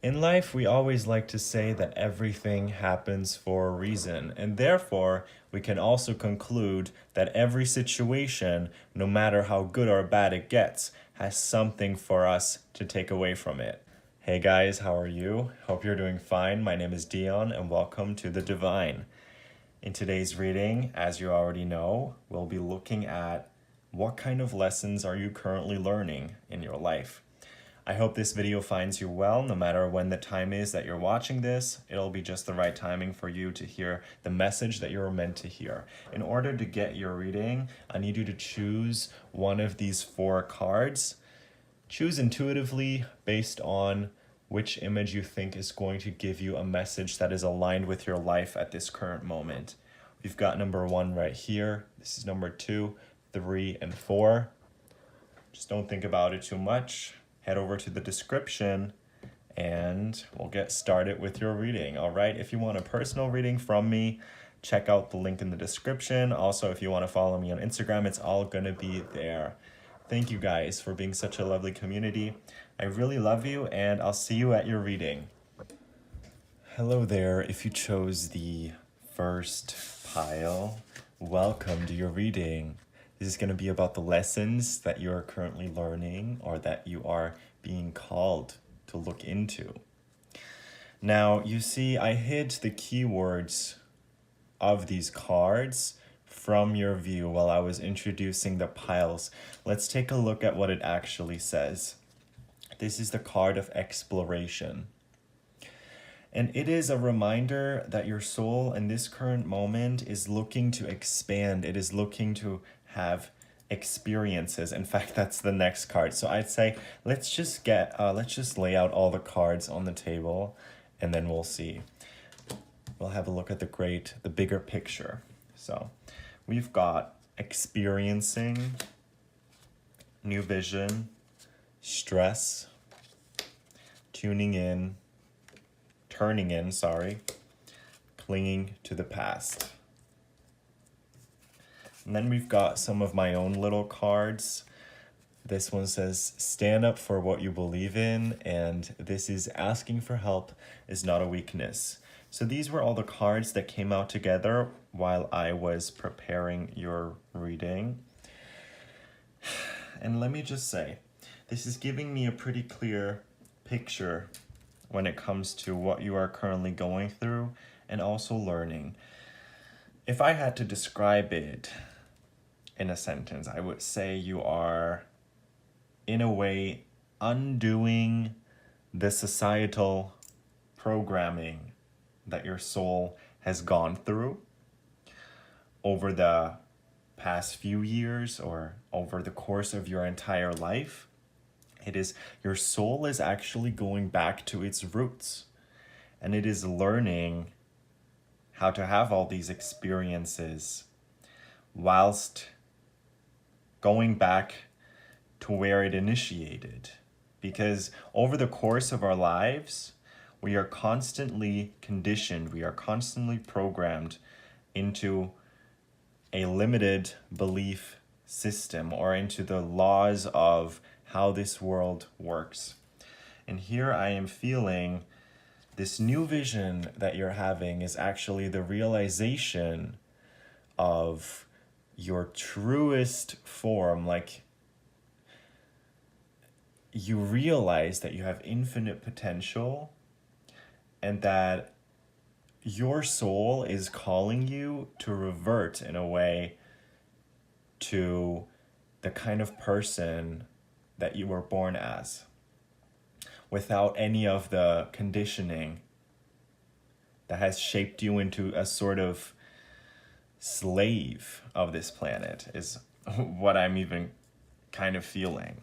In life, we always like to say that everything happens for a reason, and therefore, we can also conclude that every situation, no matter how good or bad it gets, has something for us to take away from it. Hey guys, how are you? Hope you're doing fine. My name is Dion, and welcome to the Divine. In today's reading, as you already know, we'll be looking at what kind of lessons are you currently learning in your life. I hope this video finds you well, no matter when the time is that you're watching this. It'll be just the right timing for you to hear the message that you're meant to hear. In order to get your reading, I need you to choose one of these 4 cards. Choose intuitively based on which image you think is going to give you a message that is aligned with your life at this current moment. We've got number 1 right here. This is number 2, 3, and 4. Just don't think about it too much. Head over to the description and we'll get started with your reading. All right, if you want a personal reading from me, check out the link in the description. Also, if you want to follow me on Instagram, it's all gonna be there. Thank you guys for being such a lovely community. I really love you, and I'll see you at your reading. Hello there. If you chose the first pile, welcome to your reading. This is going to be about the lessons that you're currently learning or that you are being called to look into. Now, you see, I hid the keywords of these cards from your view while I was introducing the piles. Let's take a look at what it actually says. This is the card of exploration. And it is a reminder that your soul in this current moment is looking to expand. It is looking to have experiences. In fact, that's the next card. So I'd say let's just lay out all the cards on the table, and then we'll see. We'll have a look at the bigger picture. So we've got experiencing, new vision, stress, tuning in, turning in, clinging to the past. And then we've got some of my own little cards. This one says, stand up for what you believe in, and this is asking for help is not a weakness. So these were all the cards that came out together while I was preparing your reading. And let me just say, this is giving me a pretty clear picture when it comes to what you are currently going through and also learning. If I had to describe it in a sentence, I would say you are, in a way, undoing the societal programming that your soul has gone through over the past few years or over the course of your entire life. It is, your soul is actually going back to its roots, and it is learning how to have all these experiences whilst going back to where it initiated. Because over the course of our lives, we are constantly conditioned, we are constantly programmed into a limited belief system or into the laws of how this world works. And here I am feeling this new vision that you're having is actually the realization of your truest form. Like, you realize that you have infinite potential and that your soul is calling you to revert in a way to the kind of person that you were born as, without any of the conditioning that has shaped you into a sort of slave of this planet, is what I'm even kind of feeling.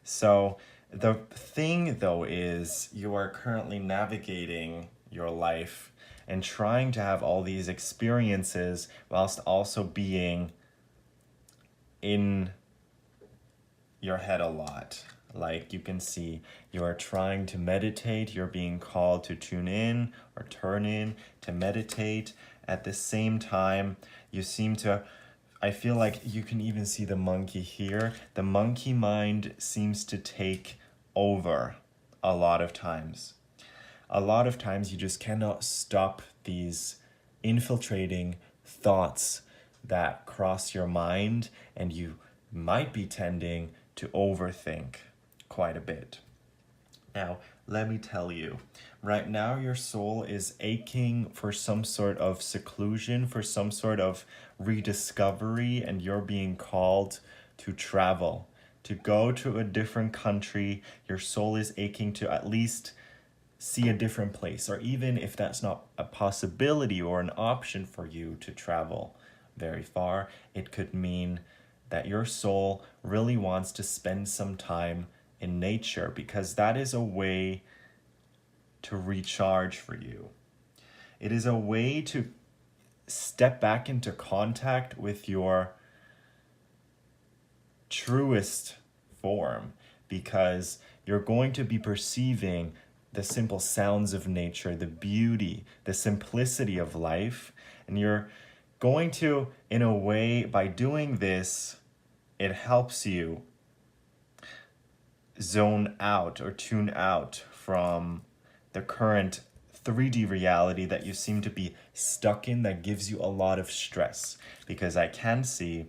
So the thing, though, is you are currently navigating your life and trying to have all these experiences whilst also being in your head a lot. Like, you can see you are trying to meditate, you're being called to tune in or turn in to meditate. At the same time, you seem to, I feel like you can even see the monkey here. The monkey mind seems to take over a lot of times. a lot of times you just cannot stop these infiltrating thoughts that cross your mind, and you might be tending to overthink quite a bit. Now, let me tell you, right now your soul is aching for some sort of seclusion, for some sort of rediscovery, and you're being called to travel, to go to a different country. Your soul is aching to at least see a different place, or even if that's not a possibility or an option for you to travel very far, it could mean that your soul really wants to spend some time in nature, because that is a way to recharge for you. It is a way to step back into contact with your truest form, because you're going to be perceiving the simple sounds of nature, the beauty, the simplicity of life, and you're going to, in a way, by doing this, it helps you zone out or tune out from the current 3D reality that you seem to be stuck in, that gives you a lot of stress. Because I can see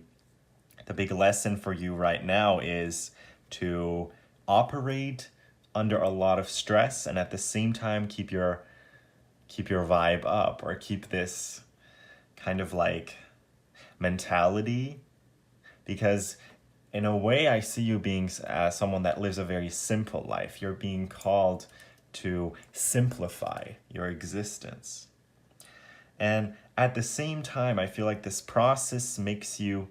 the big lesson for you right now is to operate under a lot of stress and at the same time keep your vibe up, or keep this kind of like mentality. Because in a way, I see you being someone that lives a very simple life. You're being called to simplify your existence. And at the same time, I feel like this process makes you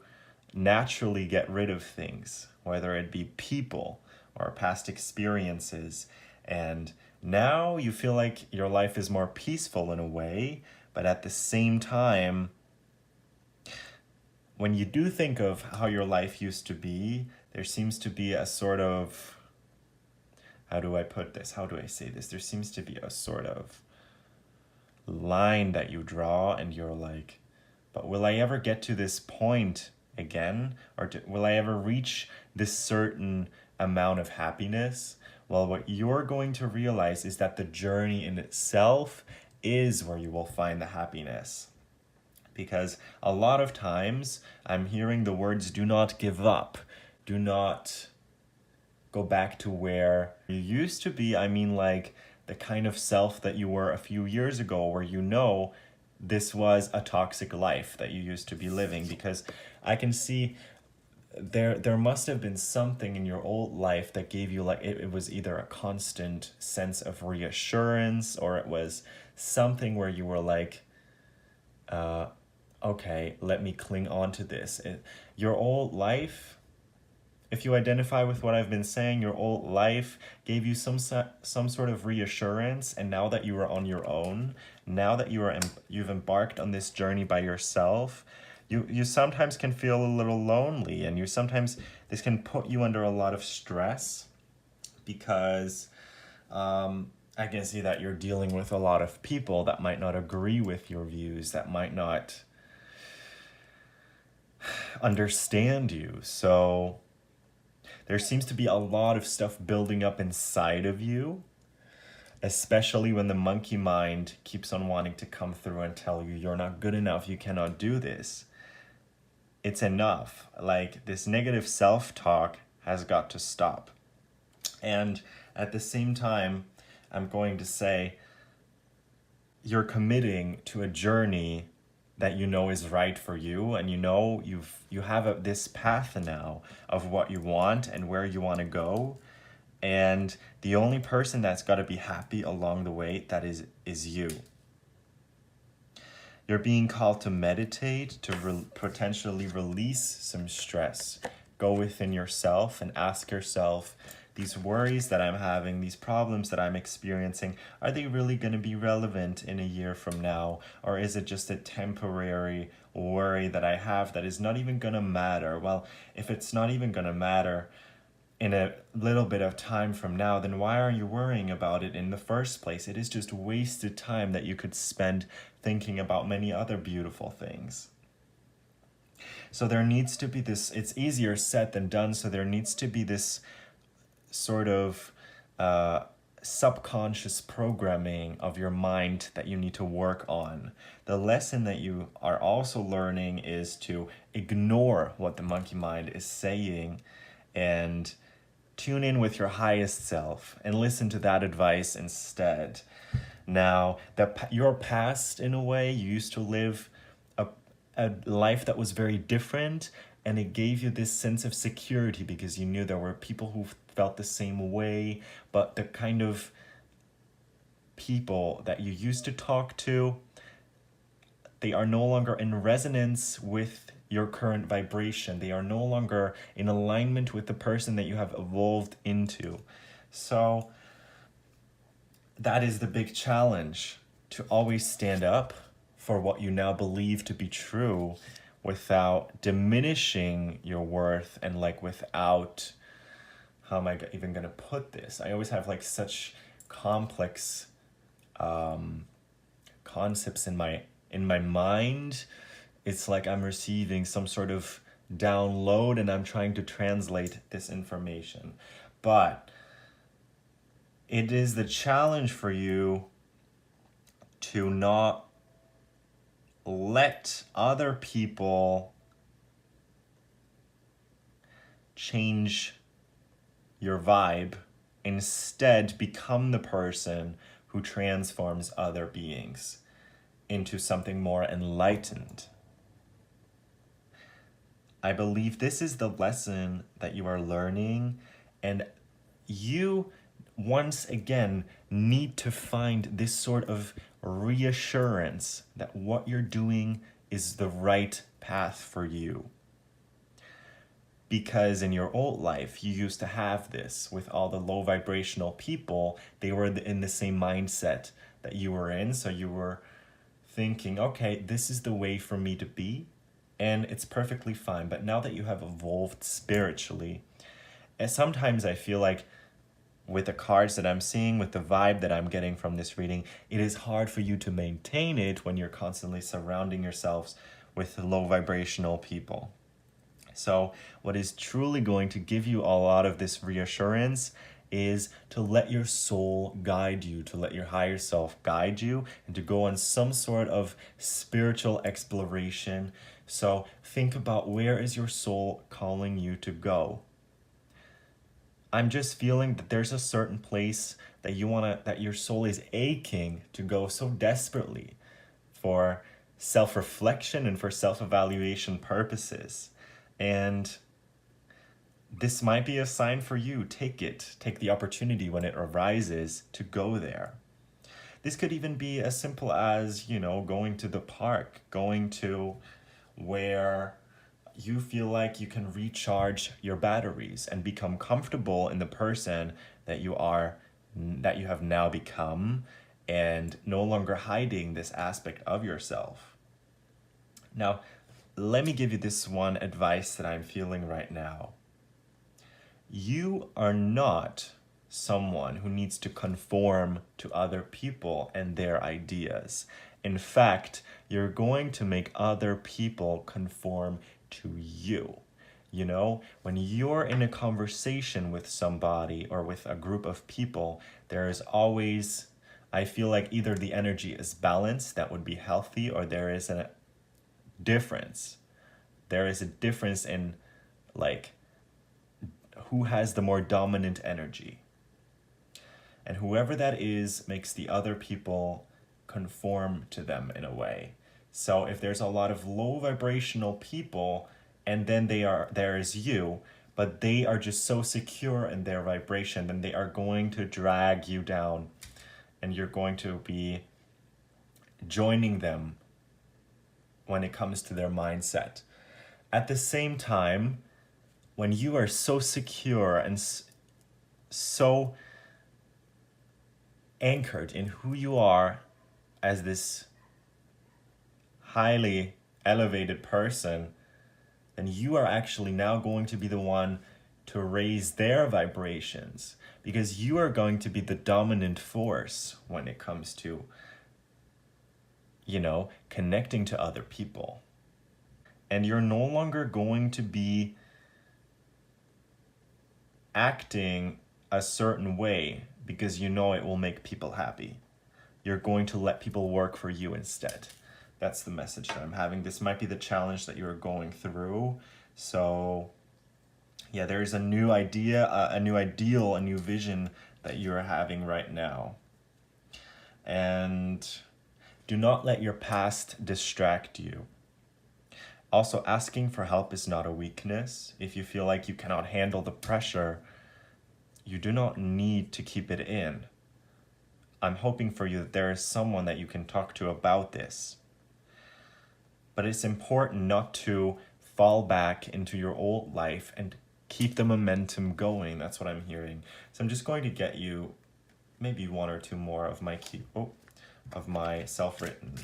naturally get rid of things, whether it be people or past experiences. And now you feel like your life is more peaceful in a way, but at the same time, when you do think of how your life used to be, there seems to be a sort of, how do I put this? How do I say this? There seems to be a sort of line that you draw, and you're like, but will I ever get to this point again? Or will I ever reach this certain amount of happiness? Well, what you're going to realize is that the journey in itself is where you will find the happiness. Because a lot of times I'm hearing the words, do not give up, do not go back to where you used to be. I mean, like the kind of self that you were a few years ago, where you know this was a toxic life that you used to be living. Because I can see there must have been something in your old life that gave you, like, it was either a constant sense of reassurance, or it was something where you were like, okay, let me cling on to this. Your old life, if you identify with what I've been saying, your old life gave you some sort of reassurance, and now that you are on your own, now that you've embarked on this journey by yourself, you sometimes can feel a little lonely, and this can put you under a lot of stress, because I can see that you're dealing with a lot of people that might not agree with your views, that might not understand you. So there seems to be a lot of stuff building up inside of you, especially when the monkey mind keeps on wanting to come through and tell you you're not good enough, you cannot do this. It's enough. Like, this negative self-talk has got to stop. And at the same time, I'm going to say, you're committing to a journey that you know is right for you, and you have this path now of what you want and where you want to go, and the only person that's got to be happy along the way, that is you. You're being called to meditate, to potentially release some stress. Go within yourself and ask yourself, these worries that I'm having, these problems that I'm experiencing, are they really going to be relevant in a year from now? Or is it just a temporary worry that I have that is not even going to matter? Well, if it's not even going to matter in a little bit of time from now, then why are you worrying about it in the first place? It is just wasted time that you could spend thinking about many other beautiful things. So there needs to be this, it's easier said than done, so there needs to be this sort of subconscious programming of your mind that you need to work on. The lesson that you are also learning is to ignore what the monkey mind is saying and tune in with your highest self and listen to that advice instead. Now, your past, in a way, you used to live a life that was very different, and it gave you this sense of security because you knew there were people who felt the same way, but the kind of people that you used to talk to, they are no longer in resonance with your current vibration. They are no longer in alignment with the person that you have evolved into. So that is the big challenge, to always stand up for what you now believe to be true without diminishing your worth and without, how am I even going to put this? I always have such complex concepts in my mind. It's like I'm receiving some sort of download and I'm trying to translate this information. But it is the challenge for you to not let other people change your vibe. Instead, become the person who transforms other beings into something more enlightened. I believe this is the lesson that you are learning, and you once again need to find this sort of reassurance that what you're doing is the right path for you. Because in your old life, you used to have this with all the low vibrational people. They were in the same mindset that you were in. So you were thinking, okay, this is the way for me to be, and it's perfectly fine. But now that you have evolved spiritually, and sometimes I feel like with the cards that I'm seeing, with the vibe that I'm getting from this reading, it is hard for you to maintain it when you're constantly surrounding yourselves with low vibrational people. So what is truly going to give you a lot of this reassurance is to let your soul guide you, to let your higher self guide you, and to go on some sort of spiritual exploration. So think about, where is your soul calling you to go? I'm just feeling that there's a certain place that that your soul is aching to go so desperately for self-reflection and for self-evaluation purposes. And this might be a sign for you. Take the opportunity when it arises to go there. This could even be as simple as, going to the park, going to where you feel like you can recharge your batteries and become comfortable in the person that you have now become, and no longer hiding this aspect of yourself. Now, let me give you this one advice that I'm feeling right now. You are not someone who needs to conform to other people and their ideas. In fact, you're going to make other people conform to you. When you're in a conversation with somebody or with a group of people, there is always, I feel like, either the energy is balanced, that would be healthy, or there is a difference. There is a difference in who has the more dominant energy. And whoever that is makes the other people conform to them in a way. So if there's a lot of low vibrational people, and then there is you, but they are just so secure in their vibration, then they are going to drag you down, and you're going to be joining them when it comes to their mindset. At the same time, when you are so secure and so anchored in who you are as this highly elevated person, then you are actually now going to be the one to raise their vibrations, because you are going to be the dominant force when it comes to, connecting to other people. And you're no longer going to be acting a certain way because you know it will make people happy. You're going to let people work for you instead. That's the message that I'm having. This might be the challenge that you're going through. So yeah, there's a new idea, a new ideal, a new vision that you're having right now. And do not let your past distract you. Also, asking for help is not a weakness. If you feel like you cannot handle the pressure, you do not need to keep it in. I'm hoping for you that there is someone that you can talk to about this. But it's important not to fall back into your old life and keep the momentum going. That's what I'm hearing. So I'm just going to get you maybe one or two more of my self-written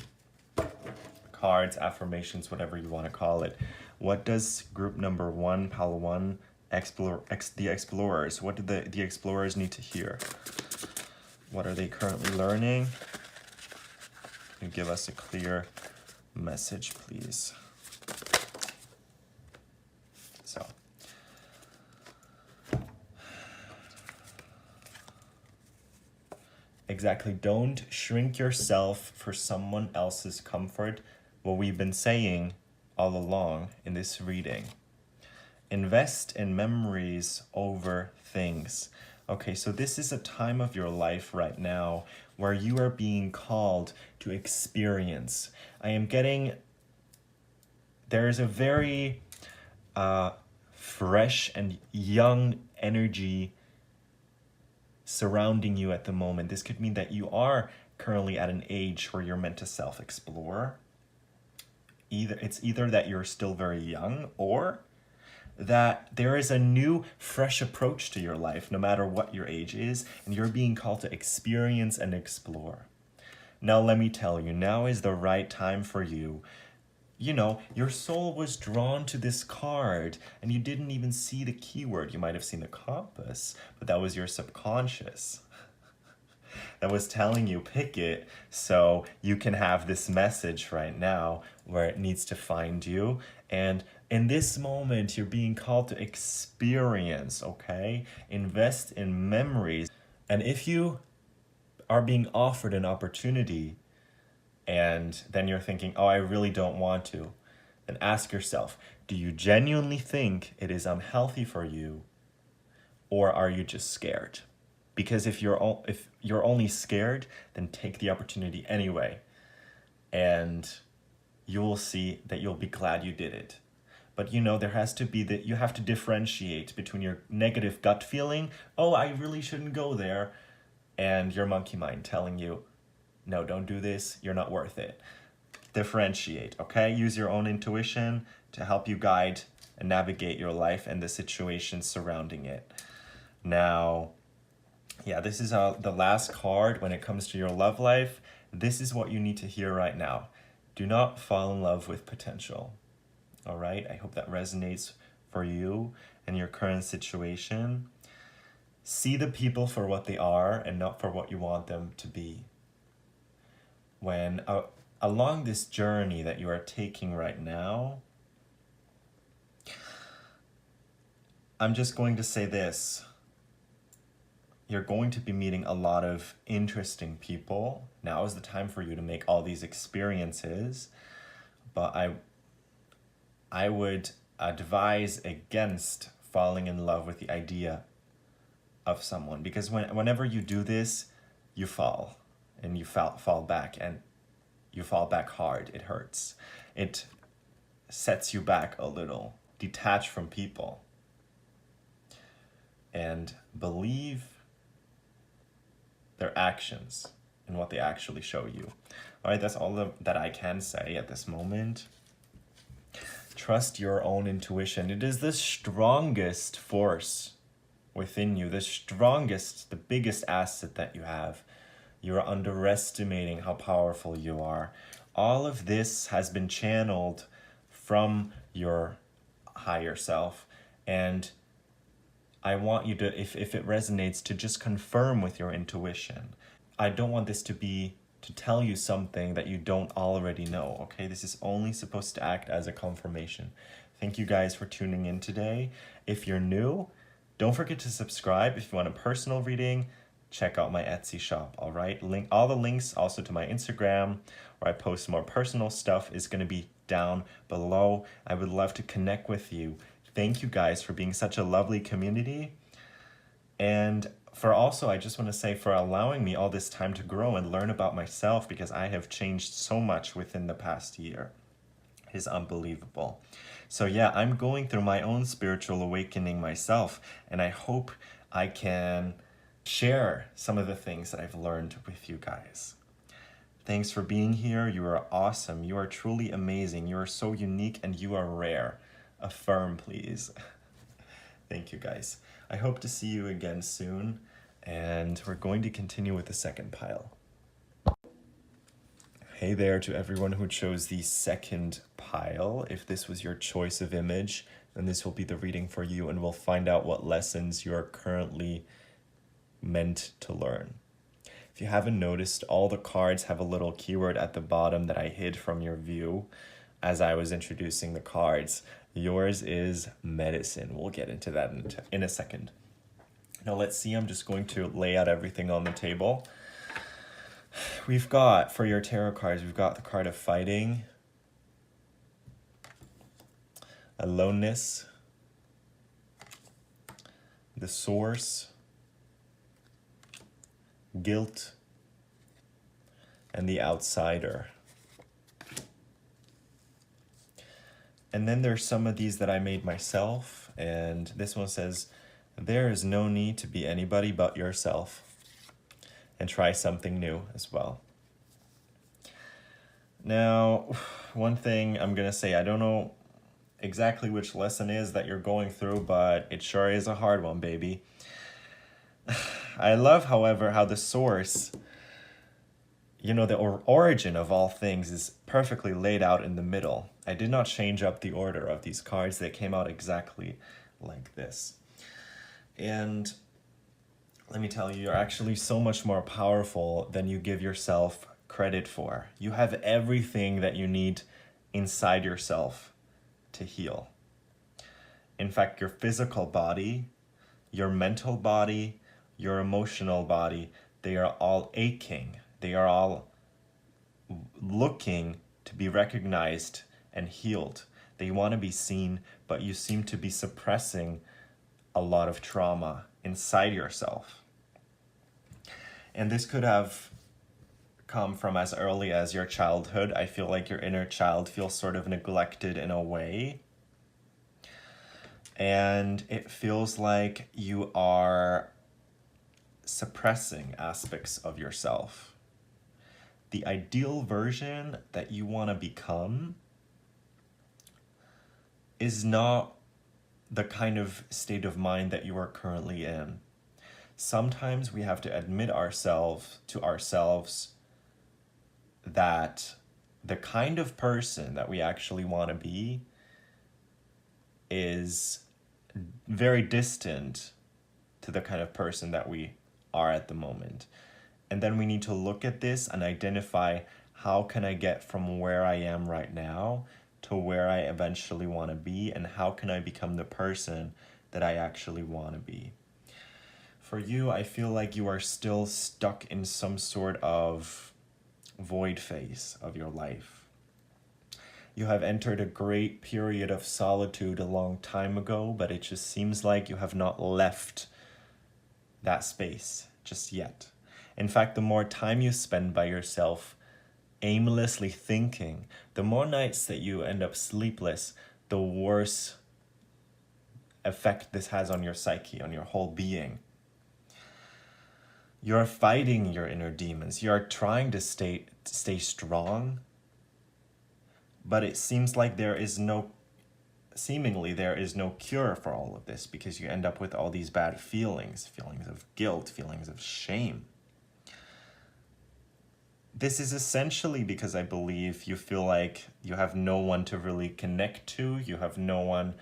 cards, affirmations, whatever you want to call it. What does group number 1, pile 1, the explorers, what do the explorers need to hear? What are they currently learning? Can you give us a clear message, please? So, exactly, don't shrink yourself for someone else's comfort. What we've been saying all along in this reading. Invest in memories over things. Okay, so this is a time of your life right now where you are being called to experience. I am getting, there is a very fresh and young energy surrounding you at the moment. This could mean that you are currently at an age where you're meant to self-explore. It's either that you're still very young, or that there is a new, fresh approach to your life, no matter what your age is, and you're being called to experience and explore. Now, let me tell you, now is the right time for you. You know, your soul was drawn to this card, and you didn't even see the keyword. You might have seen the compass, but that was your subconscious that was telling you pick it, so you can have this message right now where it needs to find you. And in this moment, you're being called to experience, okay? Invest in memories. And if you are being offered an opportunity and then you're thinking, oh, I really don't want to, then ask yourself, do you genuinely think it is unhealthy for you, or are you just scared? Because if you're only scared, then take the opportunity anyway, and you will see that you'll be glad you did it. But you know, there has to be you have to differentiate between your negative gut feeling, oh, I really shouldn't go there, and your monkey mind telling you, no, don't do this, you're not worth it. Differentiate, okay? Use your own intuition to help you guide and navigate your life and the situations surrounding it. Now, yeah, this is the last card when it comes to your love life. This is what you need to hear right now. Do not fall in love with potential. All right? I hope that resonates for you and your current situation. See the people for what they are and not for what you want them to be. When along this journey that you are taking right now, I'm just going to say this. You're going to be meeting a lot of interesting people. Now is the time for you to make all these experiences. But I would advise against falling in love with the idea of someone. Because whenever you do this, you fall. And you fall back. And you fall back hard. It hurts. It sets you back a little. Detach from people. And believe their actions and what they actually show you. All right, that's all that I can say at this moment. Trust your own intuition. It is the strongest force within you, the biggest asset that you have. You are underestimating how powerful you are. All of this has been channeled from your higher self, and I want you to, if it resonates, to just confirm with your intuition. I don't want this to tell you something that you don't already know, okay? This is only supposed to act as a confirmation. Thank you guys for tuning in today. If you're new, don't forget to subscribe. If you want a personal reading, check out my Etsy shop, all right? All the links also to my Instagram, where I post more personal stuff, is going to be down below. I would love to connect with you. Thank you guys for being such a lovely community. And for also, I just want to say, for allowing me all this time to grow and learn about myself, because I have changed so much within the past year. It is unbelievable. So yeah, I'm going through my own spiritual awakening myself, and I hope I can share some of the things that I've learned with you guys. Thanks for being here. You are awesome. You are truly amazing. You are so unique and you are rare. Affirm, please. Thank you, guys. I hope to see you again soon, and we're going to continue with the second pile. Hey there to everyone who chose the second pile. If this was your choice of image, then this will be the reading for you, and we'll find out what lessons you are currently meant to learn. If you haven't noticed, all the cards have a little keyword at the bottom that I hid from your view as I was introducing the cards. Yours is medicine. We'll get into that in a second. Now let's see, I'm just going to lay out everything on the table. We've got, for your tarot cards, we've got the card of fighting, aloneness, the source, guilt, and the outsider. And then there's some of these that I made myself, and this one says, there is no need to be anybody but yourself, and try something new as well. Now, one thing I'm gonna say, I don't know exactly which lesson is that you're going through, but it sure is a hard one, baby. I love, however, how the source, you know, the origin of all things is perfectly laid out in the middle. I did not change up the order of these cards. They came out exactly like this. And let me tell you, you're actually so much more powerful than you give yourself credit for. You have everything that you need inside yourself to heal. In fact, your physical body, your mental body, your emotional body, they are all aching. They are all looking to be recognized and healed. They want to be seen, but you seem to be suppressing a lot of trauma inside yourself. And this could have come from as early as your childhood. I feel like your inner child feels sort of neglected in a way. And it feels like you are suppressing aspects of yourself. The ideal version that you want to become is not the kind of state of mind that you are currently in. Sometimes we have to admit to ourselves that the kind of person that we actually want to be is very distant to the kind of person that we are at the moment. And then we need to look at this and identify, how can I get from where I am right now to where I eventually want to be, and how can I become the person that I actually want to be? For you, I feel like you are still stuck in some sort of void phase of your life. You have entered a great period of solitude a long time ago, but it just seems like you have not left that space just yet. In fact, the more time you spend by yourself, aimlessly thinking, the more nights that you end up sleepless, the worse effect this has on your psyche, on your whole being. You're fighting your inner demons. You're trying to stay strong, but it seems like seemingly there is no cure for all of this, because you end up with all these bad feelings of guilt, feelings of shame. This is essentially because I believe you feel like you have no one to really connect to. You have no one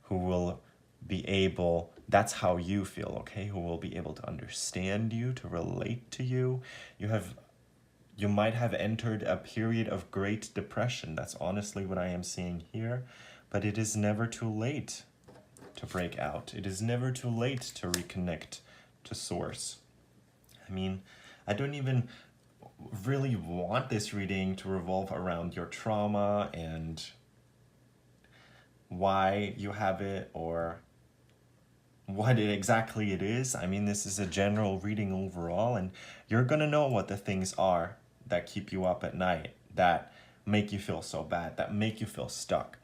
who will be able, that's how you feel, okay? Who will be able to understand you, to relate to you. You might have entered a period of great depression. That's honestly what I am seeing here. But it is never too late to break out. It is never too late to reconnect to source. I mean, I don't even really want this reading to revolve around your trauma and why you have it or what exactly it is. I mean, this is a general reading overall, and you're gonna know what the things are that keep you up at night, that make you feel so bad, that make you feel stuck.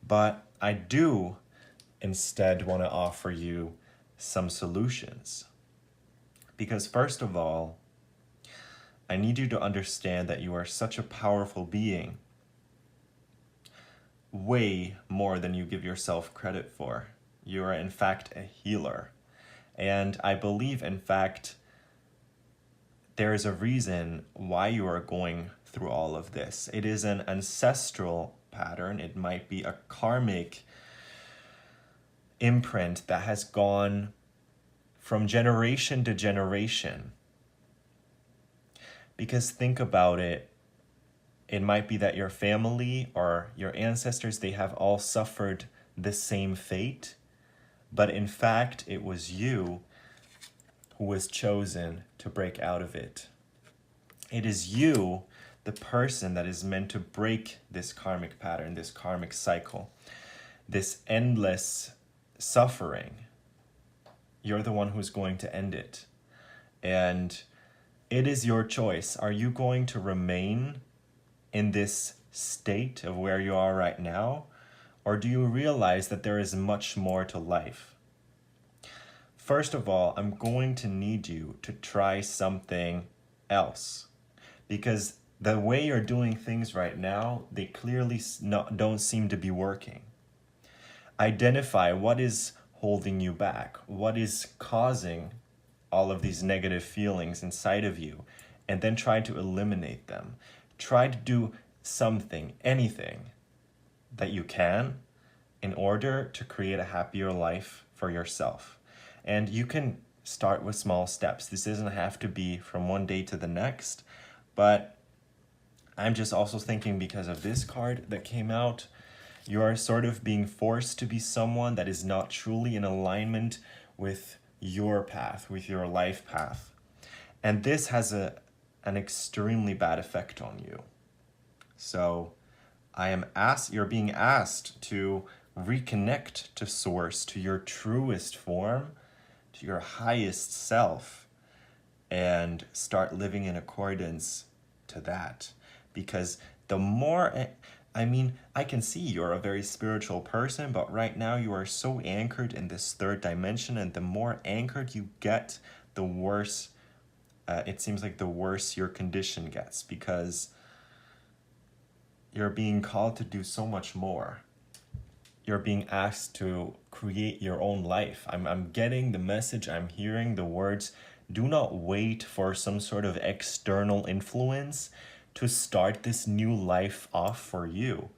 But I do instead want to offer you some solutions. Because, first of all, I need you to understand that you are such a powerful being, way more than you give yourself credit for. You are, in fact, a healer. And I believe, in fact, there is a reason why you are going through all of this. It is an ancestral pattern, it might be a karmic imprint that has gone from generation to generation. Because think about it, it might be that your family or your ancestors, they have all suffered the same fate, but in fact, it was you who was chosen to break out of it. It is you, the person that is meant to break this karmic pattern, this karmic cycle, this endless suffering. You're the one who's going to end it. And it is your choice. Are you going to remain in this state of where you are right now? Or do you realize that there is much more to life? First of all, I'm going to need you to try something else. Because the way you're doing things right now, they clearly don't seem to be working. Identify what is holding you back, what is causing all of these negative feelings inside of you, and then try to eliminate them. Try to do something, anything that you can in order to create a happier life for yourself. And you can start with small steps. This doesn't have to be from one day to the next, but I'm just also thinking because of this card that came out, you are sort of being forced to be someone that is not truly in alignment with your path, with your life path. And this has an extremely bad effect on you. So you're being asked to reconnect to source, to your truest form, to your highest self, and start living in accordance to that. Because the more, I can see you're a very spiritual person, but right now you are so anchored in this third dimension, and the more anchored you get, the worse, it seems like the worse your condition gets, because you're being called to do so much more. You're being asked to create your own life. I'm getting the message, I'm hearing the words, do not wait for some sort of external influence to start this new life off for you.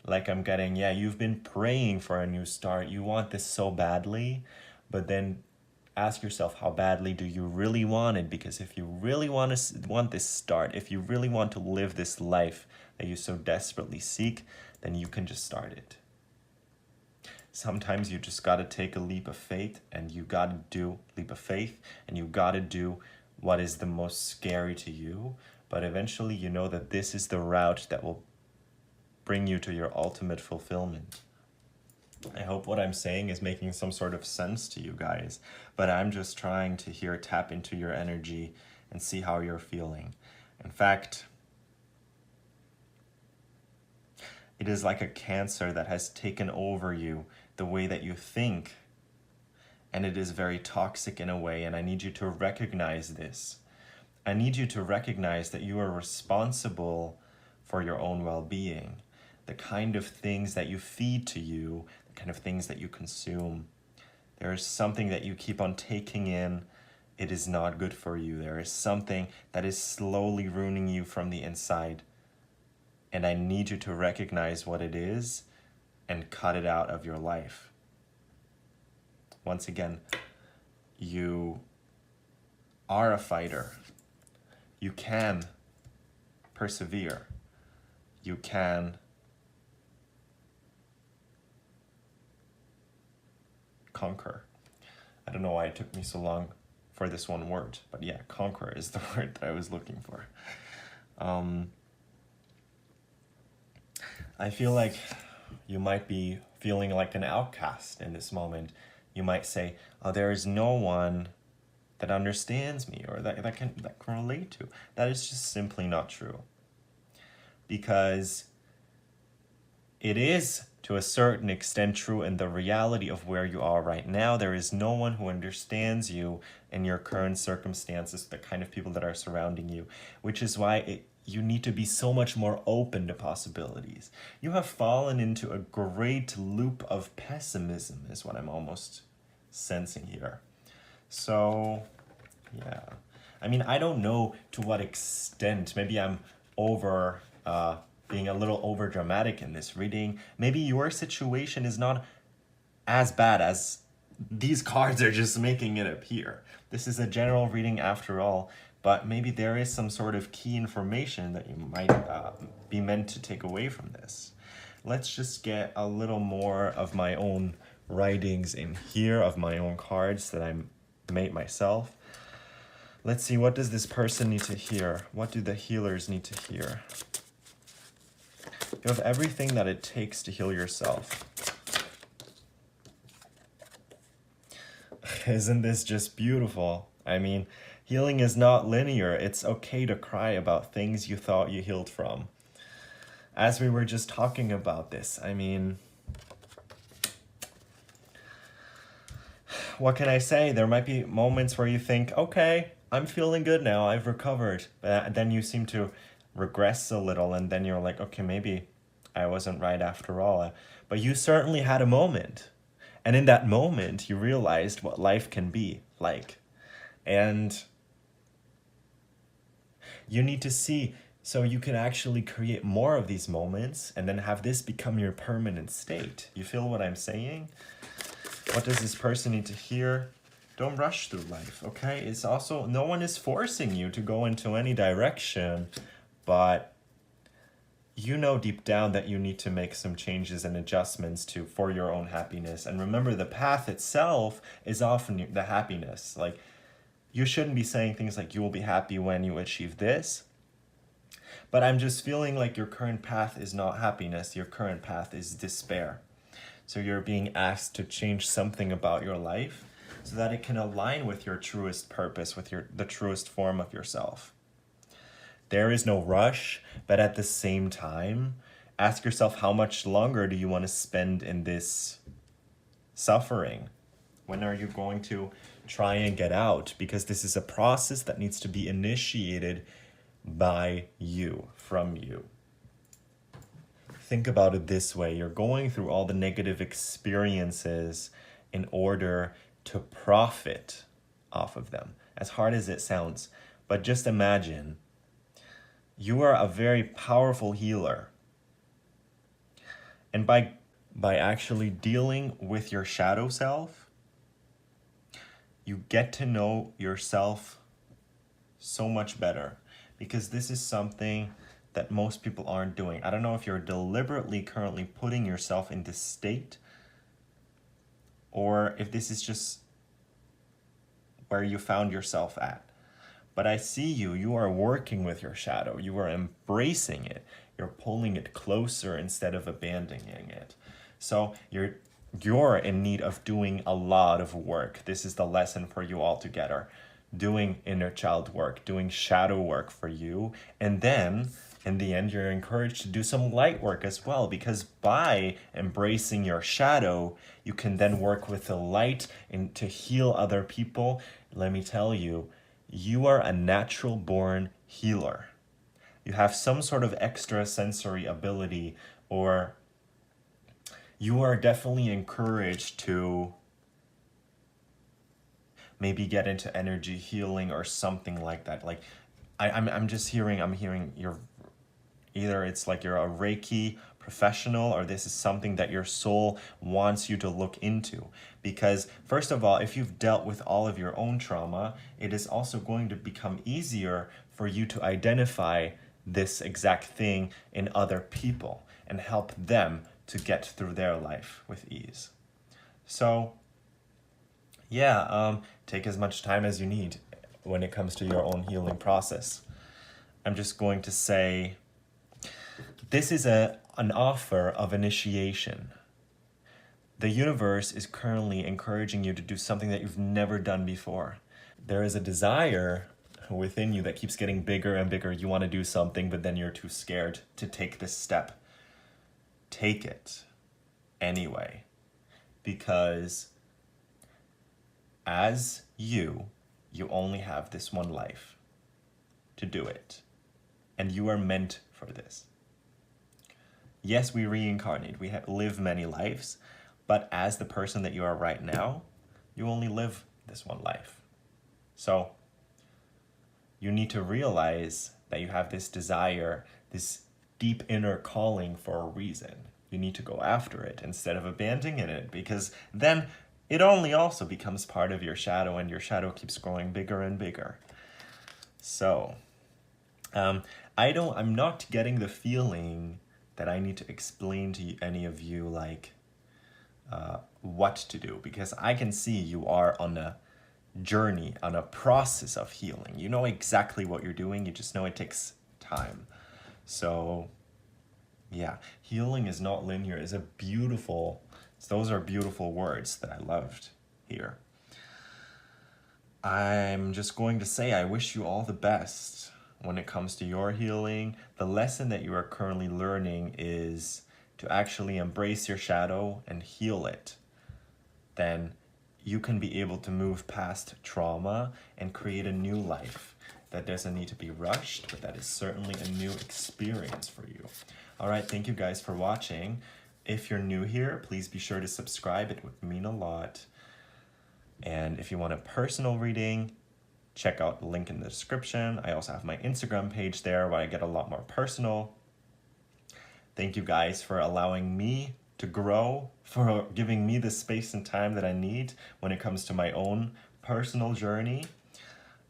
Like I'm getting, yeah, you've been praying for a new start. You want this so badly, but then ask yourself, how badly do you really want it? Because if you really want this start, if you really want to live this life that you so desperately seek, then you can just start it. Sometimes you just got to take a leap of faith, and you got to do leap of faith, and you got to do what is the most scary to you. But eventually you know that this is the route that will bring you to your ultimate fulfillment. I hope what I'm saying is making some sort of sense to you guys, but I'm just trying to tap into your energy and see how you're feeling. In fact, it is like a cancer that has taken over you, the way that you think, and it is very toxic in a way, and I need you to recognize this. I need you to recognize that you are responsible for your own well-being. The kind of things that you feed to you, the kind of things that you consume. There is something that you keep on taking in. It is not good for you. There is something that is slowly ruining you from the inside. And I need you to recognize what it is and cut it out of your life. Once again, you are a fighter. You can persevere. You can conquer. I don't know why it took me so long for this one word. But yeah, conqueror is the word that I was looking for. I feel like you might be feeling like an outcast in this moment. You might say, oh, there is no one that understands me or that can relate to. That is just simply not true. Because it is, to a certain extent, true in the reality of where you are right now. There is no one who understands you in your current circumstances, the kind of people that are surrounding you, which is why you need to be so much more open to possibilities. You have fallen into a great loop of pessimism, is what I'm almost sensing here. So, yeah. I mean, I don't know to what extent. Maybe I'm being a little over dramatic in this reading. Maybe your situation is not as bad as these cards are just making it appear. This is a general reading after all, but maybe there is some sort of key information that you might be meant to take away from this. Let's just get a little more of my own writings in here, of my own cards that I made myself. Let's see, what does this person need to hear? What do the healers need to hear? You have everything that it takes to heal yourself. Isn't this just beautiful? I mean, healing is not linear. It's okay to cry about things you thought you healed from. As we were just talking about this, I mean, what can I say? There might be moments where you think, okay, I'm feeling good now, I've recovered. But then you seem to regress a little, and then you're like, okay, maybe I wasn't right after all. But you certainly had a moment. And in that moment, you realized what life can be like. And you need to see, so you can actually create more of these moments and then have this become your permanent state. You feel what I'm saying? What does this person need to hear? Don't rush through life, okay? It's also, no one is forcing you to go into any direction, but you know deep down that you need to make some changes and adjustments for your own happiness. And remember, the path itself is often the happiness. Like, you shouldn't be saying things like, you will be happy when you achieve this. But I'm just feeling like your current path is not happiness. Your current path is despair. So you're being asked to change something about your life so that it can align with your truest purpose, with the truest form of yourself. There is no rush, but at the same time, ask yourself, how much longer do you want to spend in this suffering? When are you going to try and get out? Because this is a process that needs to be initiated by you, from you. Think about it this way. You're going through all the negative experiences in order to profit off of them, as hard as it sounds. But just imagine, you are a very powerful healer. And by actually dealing with your shadow self, you get to know yourself so much better, because this is something that most people aren't doing. I don't know if you're deliberately currently putting yourself in this state, or if this is just where you found yourself at. But I see you are working with your shadow. You are embracing it. You're pulling it closer instead of abandoning it. So you're in need of doing a lot of work. This is the lesson for you all together. Doing inner child work, doing shadow work for you. And then in the end, you're encouraged to do some light work as well, because by embracing your shadow, you can then work with the light and to heal other people. Let me tell you, you are a natural born healer. You have some sort of extrasensory ability, or you are definitely encouraged to maybe get into energy healing or something like that. Like, I'm hearing you're either, it's like you're a Reiki professional, or this is something that your soul wants you to look into. Because first of all, if you've dealt with all of your own trauma, it is also going to become easier for you to identify this exact thing in other people and help them to get through their life with ease. So Take as much time as you need when it comes to your own healing process. I'm just going to say this is an offer of initiation. The universe is currently encouraging you to do something that you've never done before. There is a desire within you that keeps getting bigger and bigger. You want to do something, but then you're too scared to take this step. Take it anyway, because as you only have this one life to do it, and you are meant for this. Yes, we reincarnate, we live many lives, but as the person that you are right now, you only live this one life. So you need to realize that you have this desire, this deep inner calling for a reason. You need to go after it instead of abandoning it, because then it only also becomes part of your shadow, and your shadow keeps growing bigger and bigger. So I'm not getting the feeling that I need to explain to any of you like what to do, because I can see you are on a journey, on a process of healing. You know exactly what you're doing, you just know it takes time. So yeah, healing is not linear is a beautiful, those are beautiful words that I loved here. I'm just going to say I wish you all the best when it comes to your healing. The lesson that you are currently learning is to actually embrace your shadow and heal it. Then you can be able to move past trauma and create a new life that doesn't need to be rushed, but that is certainly a new experience for you. All right, thank you guys for watching. If you're new here, please be sure to subscribe. It would mean a lot. And if you want a personal reading, check out the link in the description. I also have my Instagram page there where I get a lot more personal. Thank you guys for allowing me to grow, for giving me the space and time that I need when it comes to my own personal journey.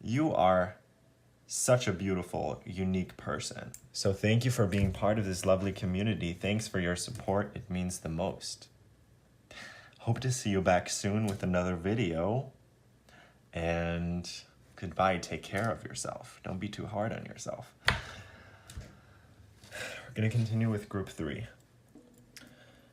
You are such a beautiful, unique person. So thank you for being part of this lovely community. Thanks for your support. It means the most. Hope to see you back soon with another video. And goodbye. Take care of yourself. Don't be too hard on yourself. We're going to continue with group 3.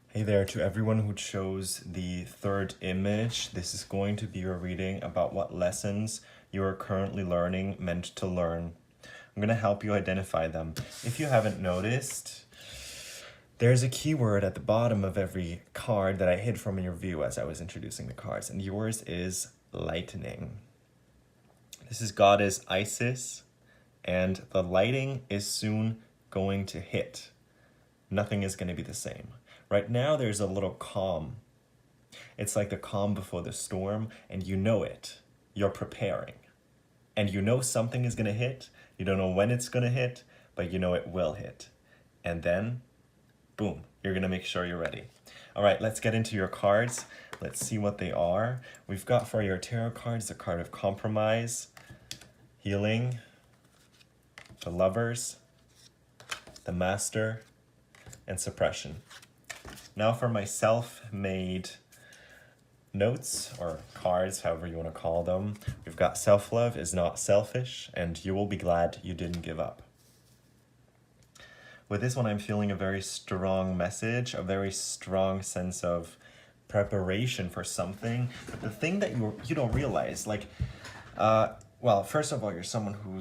Hey there, to everyone who chose the third image, this is going to be a reading about what lessons you are currently learning, meant to learn. I'm going to help you identify them. If you haven't noticed, there's a keyword at the bottom of every card that I hid from your view as I was introducing the cards, and yours is lightning. This is goddess Isis, and the lighting is soon going to hit. Nothing is going to be the same. Right now, there's a little calm. It's like the calm before the storm, and you know it. You're preparing. And you know something is going to hit. You don't know when it's going to hit, but you know it will hit. And then, boom, you're going to make sure you're ready. All right, let's get into your cards. Let's see what they are. We've got for your tarot cards the card of compromise, healing, the lovers, the master, and suppression. Now for my self-made notes, or cards, however you want to call them. We've got self-love is not selfish, and you will be glad you didn't give up. With this one, I'm feeling a very strong message, a very strong sense of preparation for something. But the thing that you don't realize, like, well, first of all, you're someone who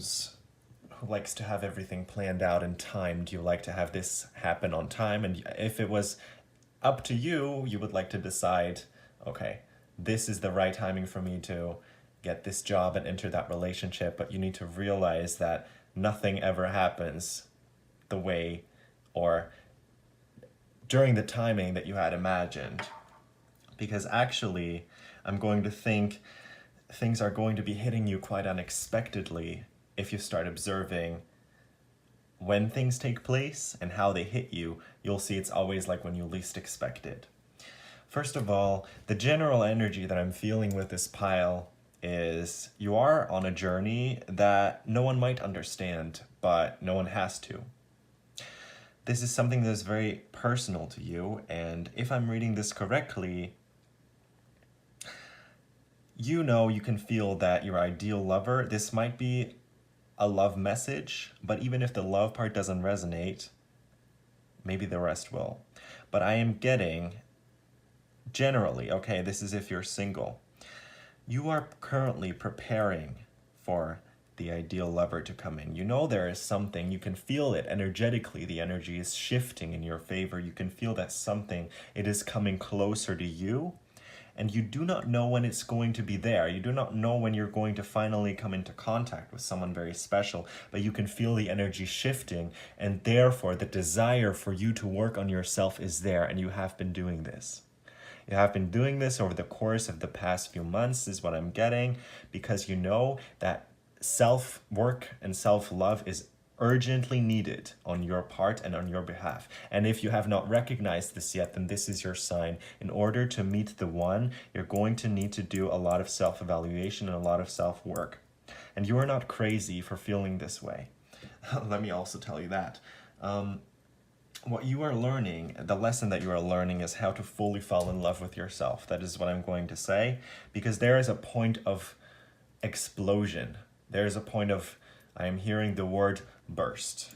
likes to have everything planned out and timed. You like to have this happen on time, and if it was up to you, you would like to decide, okay, this is the right timing for me to get this job and enter that relationship, but you need to realize that nothing ever happens the way or during the timing that you had imagined. Because actually, I'm going to think things are going to be hitting you quite unexpectedly if you start observing when things take place and how they hit you. You'll see it's always like when you least expect it. First of all, the general energy that I'm feeling with this pile is you are on a journey that no one might understand, but no one has to. This is something that is very personal to you, and if I'm reading this correctly, you know, you can feel that your ideal lover, this might be a love message, but even if the love part doesn't resonate, maybe the rest will. But I am getting, generally, okay, this is if you're single, you are currently preparing for the ideal lover to come in. You know there is something, you can feel it energetically, the energy is shifting in your favor. You can feel that something, it is coming closer to you, and you do not know when it's going to be there. You do not know when you're going to finally come into contact with someone very special, but you can feel the energy shifting, and therefore the desire for you to work on yourself is there, and you have been doing this. You have been doing this over the course of the past few months, is what I'm getting, because you know that self-work and self-love is urgently needed on your part and on your behalf. And if you have not recognized this yet, then this is your sign. In order to meet the one, you're going to need to do a lot of self-evaluation and a lot of self-work. And you are not crazy for feeling this way. Let me also tell you that. What you are learning, the lesson that you are learning is how to fully fall in love with yourself. That is what I'm going to say, because there is a point of explosion. There is a point of, I am hearing the word burst.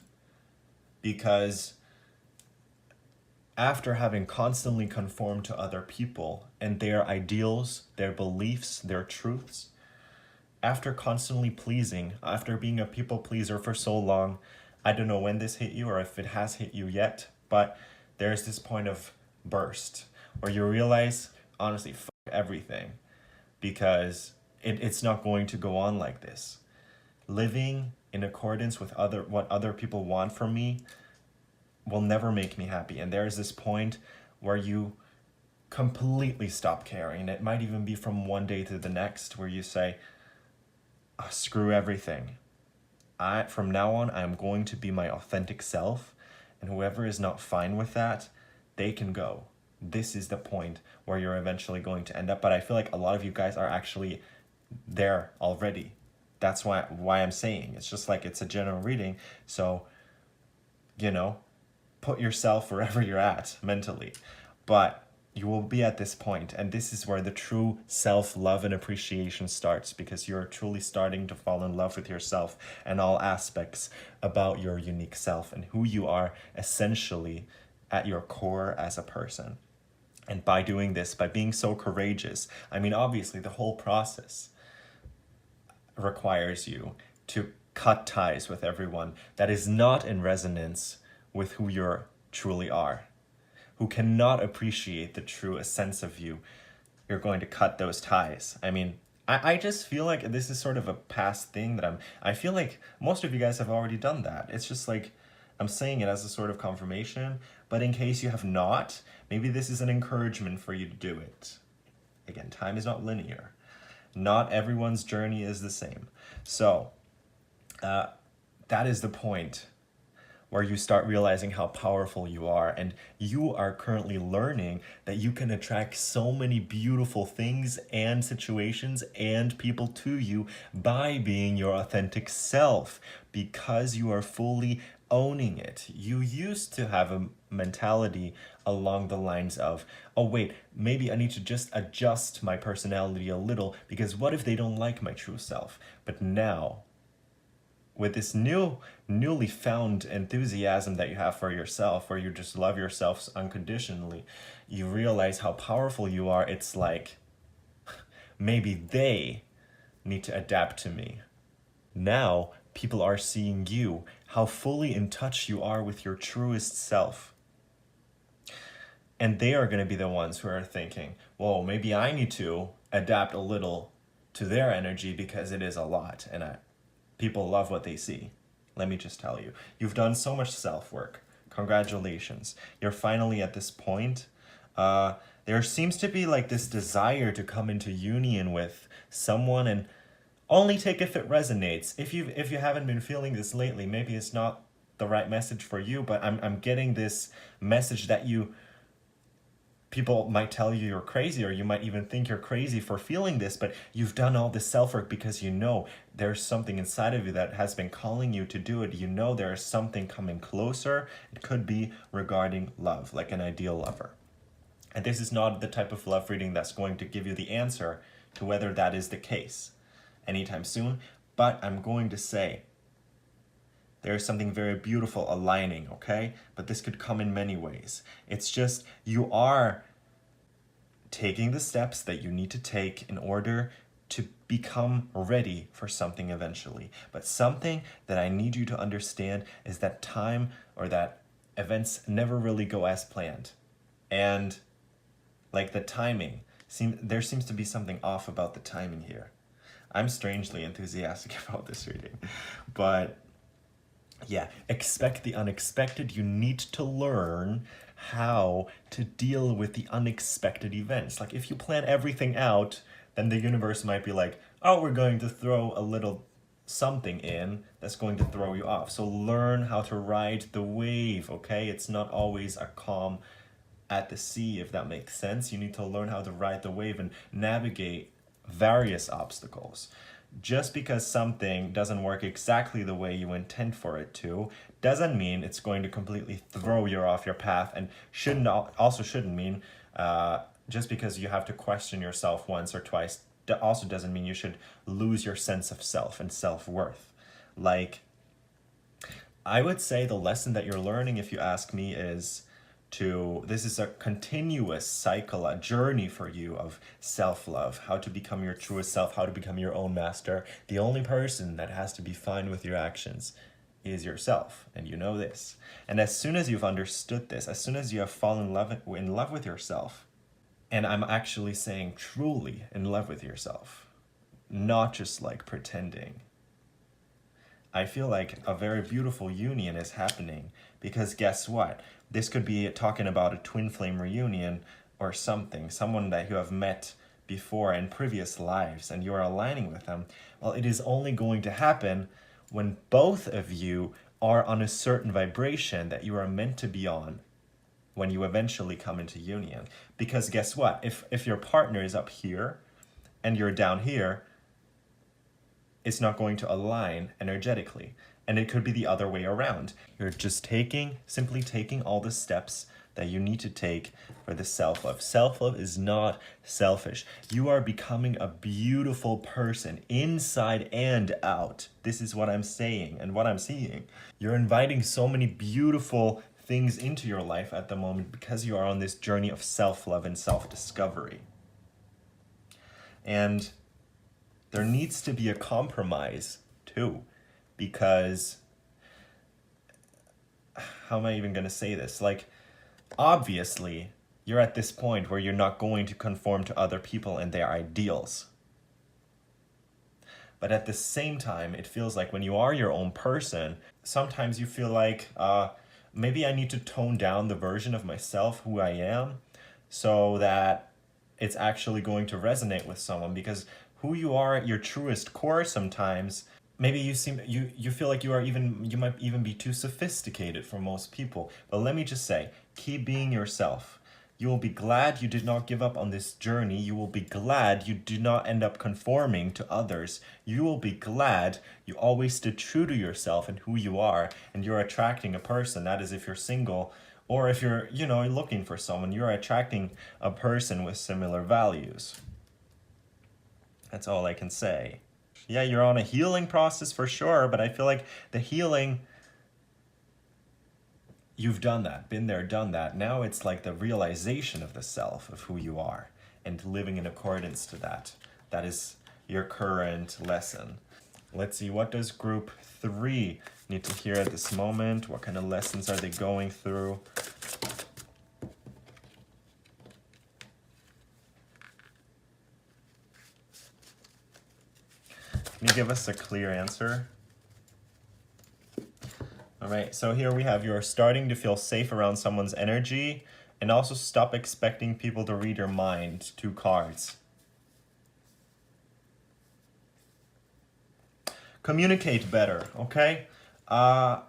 Because after having constantly conformed to other people and their ideals, their beliefs, their truths, after constantly pleasing, after being a people pleaser for so long, I don't know when this hit you or if it has hit you yet, but there's this point of burst where you realize, honestly, fuck everything, because it's not going to go on like this. Living in accordance with what other people want from me will never make me happy. And there's this point where you completely stop caring. It might even be from one day to the next where you say, oh, screw everything. From now on, I'm going to be my authentic self, and whoever is not fine with that, they can go. This is the point where you're eventually going to end up. But I feel like a lot of you guys are actually there already. That's why I'm saying. It's just like it's a general reading. So, put yourself wherever you're at mentally. But you will be at this point, and this is where the true self-love and appreciation starts, because you're truly starting to fall in love with yourself and all aspects about your unique self and who you are essentially at your core as a person. And by doing this, by being so courageous, I mean, obviously the whole process requires you to cut ties with everyone that is not in resonance with who you truly are, who cannot appreciate the true essence of you. You're going to cut those ties. I mean, I just feel like this is sort of a past thing that I feel like most of you guys have already done that. It's just like, I'm saying it as a sort of confirmation, but in case you have not, maybe this is an encouragement for you to do it. Again, time is not linear. Not everyone's journey is the same. So that is the point where you start realizing how powerful you are, and you are currently learning that you can attract so many beautiful things and situations and people to you by being your authentic self, because you are fully owning it. You used to have a mentality along the lines of, oh wait, maybe I need to just adjust my personality a little, because what if they don't like my true self? But now, with this newly found enthusiasm that you have for yourself, where you just love yourself unconditionally, you realize how powerful you are. It's like, maybe they need to adapt to me. Now, people are seeing you, how fully in touch you are with your truest self. And they are going to be the ones who are thinking, whoa, maybe I need to adapt a little to their energy, because it is a lot, and people love what they see. Let me just tell you, you've done so much self-work. Congratulations. You're finally at this point. There seems to be like this desire to come into union with someone, and only take if it resonates. If you haven't been feeling this lately, maybe it's not the right message for you, but I'm getting this message that people might tell you you're crazy, or you might even think you're crazy for feeling this, but you've done all this self-work because you know there's something inside of you that has been calling you to do it. You know there's something coming closer. It could be regarding love, like an ideal lover. And this is not the type of love reading that's going to give you the answer to whether that is the case anytime soon, but I'm going to say there's something very beautiful aligning, okay? But this could come in many ways. It's just you are taking the steps that you need to take in order to become ready for something eventually. But something that I need you to understand is that time, or that events never really go as planned. And like the timing, there seems to be something off about the timing here. I'm strangely enthusiastic about this reading. But yeah, expect the unexpected. You need to learn how to deal with the unexpected events. Like if you plan everything out, then the universe might be like, oh, we're going to throw a little something in that's going to throw you off. So learn how to ride the wave, okay? It's not always a calm at the sea, if that makes sense. You need to learn how to ride the wave and navigate various obstacles. Just because something doesn't work exactly the way you intend for it to doesn't mean it's going to completely throw you off your path, and shouldn't mean just because you have to question yourself once or twice, that also doesn't mean you should lose your sense of self and self-worth. Like, I would say the lesson that you're learning, if you ask me, is this is a continuous cycle, a journey for you of self-love, how to become your truest self, how to become your own master. The only person that has to be fine with your actions is yourself, and you know this. And as soon as you've understood this, as soon as you have fallen in love with yourself, and I'm actually saying truly in love with yourself, not just like pretending, I feel like a very beautiful union is happening, because guess what? This could be talking about a twin flame reunion or something, someone that you have met before in previous lives and you're aligning with them. Well, it is only going to happen when both of you are on a certain vibration that you are meant to be on when you eventually come into union. Because guess what? If your partner is up here and you're down here, it's not going to align energetically. And it could be the other way around. You're just simply taking all the steps that you need to take for the self-love. Self-love is not selfish. You are becoming a beautiful person inside and out. This is what I'm saying and what I'm seeing. You're inviting so many beautiful things into your life at the moment because you are on this journey of self-love and self-discovery. And there needs to be a compromise too, because how am I even going to say this? Like, obviously, you're at this point where you're not going to conform to other people and their ideals. But at the same time, it feels like when you are your own person, sometimes you feel like maybe I need to tone down the version of myself, who I am, so that it's actually going to resonate with someone. Because who you are at your truest core sometimes, maybe you feel like you might even be too sophisticated for most people. But let me just say, keep being yourself. You will be glad you did not give up on this journey. You will be glad you did not end up conforming to others. You will be glad you always stood true to yourself and who you are, and you're attracting a person. That is, if you're single, or if you're, looking for someone, you're attracting a person with similar values. That's all I can say. Yeah, you're on a healing process for sure, but I feel like the healing, you've done that, been there, done that. Now it's like the realization of the self, of who you are, and living in accordance to that. That is your current lesson. Let's see, what does group 3 need to hear at this moment? What kind of lessons are they going through? Can you give us a clear answer? All right, so here we have you're starting to feel safe around someone's energy, and also stop expecting people to read your mind. 2 cards. Communicate better, okay? Not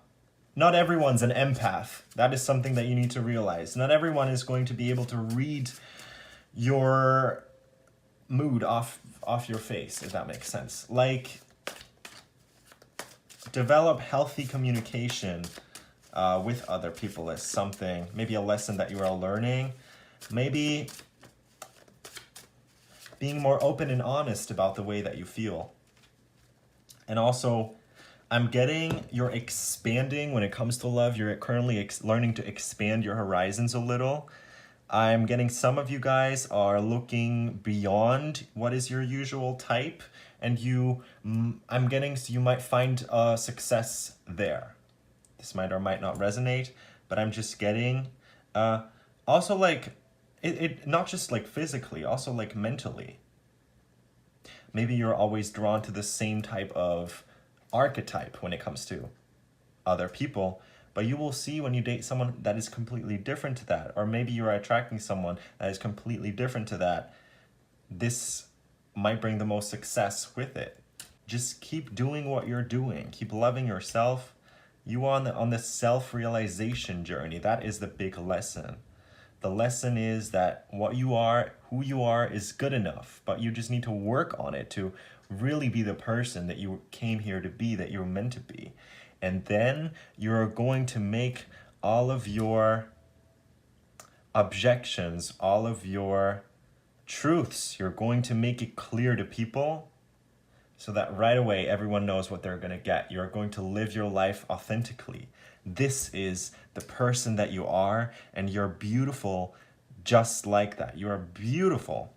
everyone's an empath. That is something that you need to realize. Not everyone is going to be able to read your mood off your face, if that makes sense. Like, develop healthy communication with other people is something, maybe a lesson that you are learning. Maybe being more open and honest about the way that you feel. And also, I'm getting you're expanding when it comes to love. You're currently learning to expand your horizons a little. I'm getting some of you guys are looking beyond what is your usual type, and I'm getting you might find success there. This might or might not resonate, but I'm just getting also like it not just like physically, also like mentally. Maybe you're always drawn to the same type of archetype when it comes to other people, but you will see when you date someone that is completely different to that, or maybe you're attracting someone that is completely different to that. This might bring the most success with it. Just keep doing what you're doing. Keep loving yourself. You on the self-realization journey. That is the big lesson. The lesson is that what you are, who you are, is good enough, but you just need to work on it to really be the person that you came here to be, that you're meant to be. And then you're going to make all of your objections, all of your truths, you're going to make it clear to people so that right away everyone knows what they're going to get. You're going to live your life authentically. This is the person that you are, and you're beautiful just like that. You are beautiful